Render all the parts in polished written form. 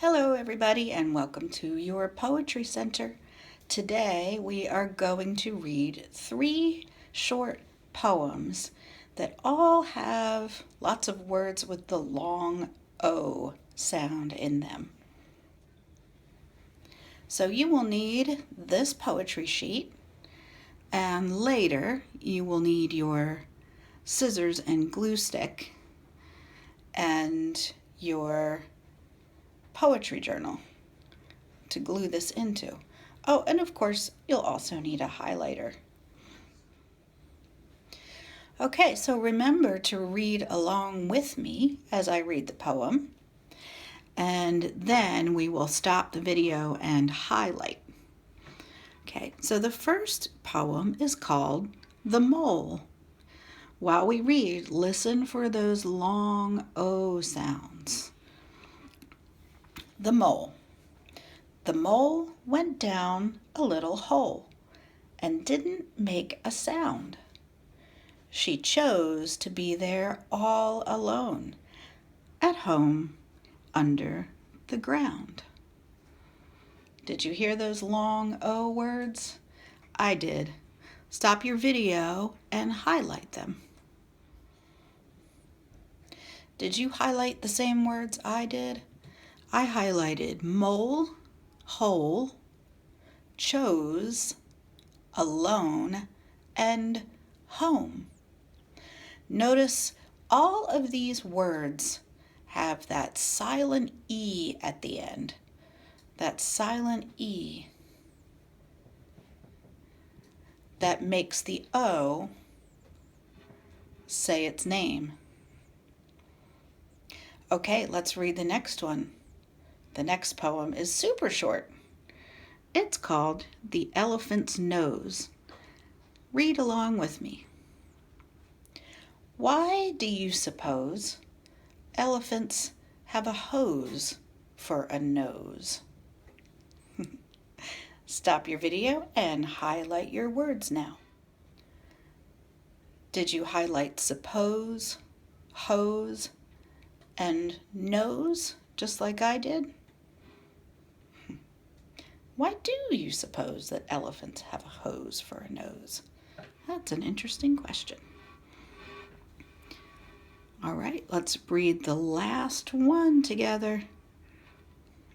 Hello everybody and welcome to your Poetry Center. Today we are going to read 3 short poems that all have lots of words with the long O sound in them. So you will need this poetry sheet, and later you will need your scissors and glue stick and your poetry journal to glue this into. Oh, and of course, you'll also need a highlighter. Okay, so remember to read along with me as I read the poem, and then we will stop the video and highlight. Okay, so the first poem is called The Mole. While we read, listen for those long O sounds. The Mole. The mole went down a little hole and didn't make a sound. She chose to be there all alone, at home under the ground. Did you hear those long O words? I did. Stop your video and highlight them. Did you highlight the same words I did? I highlighted mole, hole, chose, alone, and home. Notice all of these words have that silent E at the end. That silent E that makes the O say its name. Okay, let's read the next one. The next poem is super short. It's called The Elephant's Nose. Read along with me. Why do you suppose elephants have a hose for a nose? Stop your video and highlight your words now. Did you highlight suppose, hose, and nose just like I did? Why do you suppose that elephants have a hose for a nose? That's an interesting question. All right, let's read the last one together.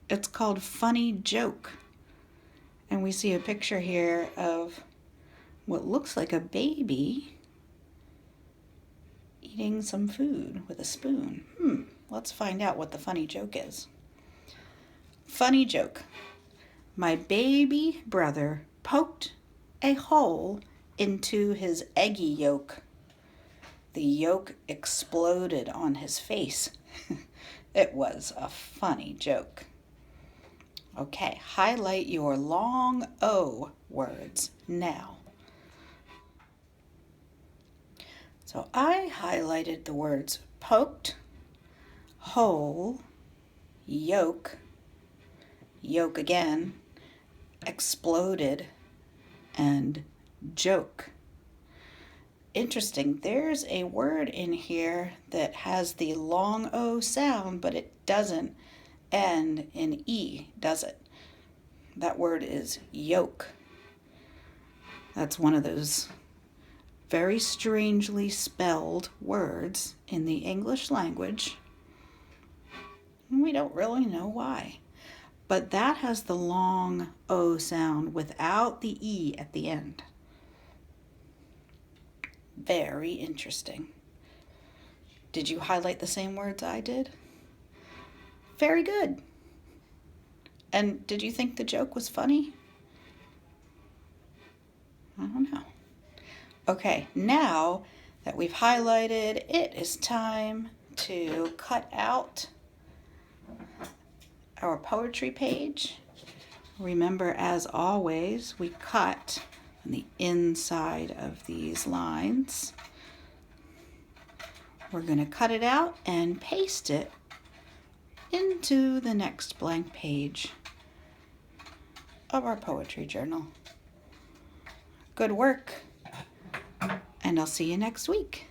It's called Funny Joke. And we see a picture here of what looks like a baby eating some food with a spoon. Let's find out what the funny joke is. Funny joke. My baby brother poked a hole into his eggy yolk. The yolk exploded on his face. It was a funny joke. Okay, highlight your long O words now. So I highlighted the words poked, hole, yolk, yolk again, exploded, and joke. Interesting, there's a word in here that has the long O sound, but it doesn't end in E, does it? That word is yoke. That's one of those very strangely spelled words in the English language. We don't really know why. But that has the long O sound without the E at the end. Very interesting. Did you highlight the same words I did? Very good. And did you think the joke was funny? I don't know. Okay, now that we've highlighted, it is time to cut out our poetry page. Remember, as always, we cut on the inside of these lines. We're going to cut it out and paste it into the next blank page of our poetry journal. Good work, and I'll see you next week.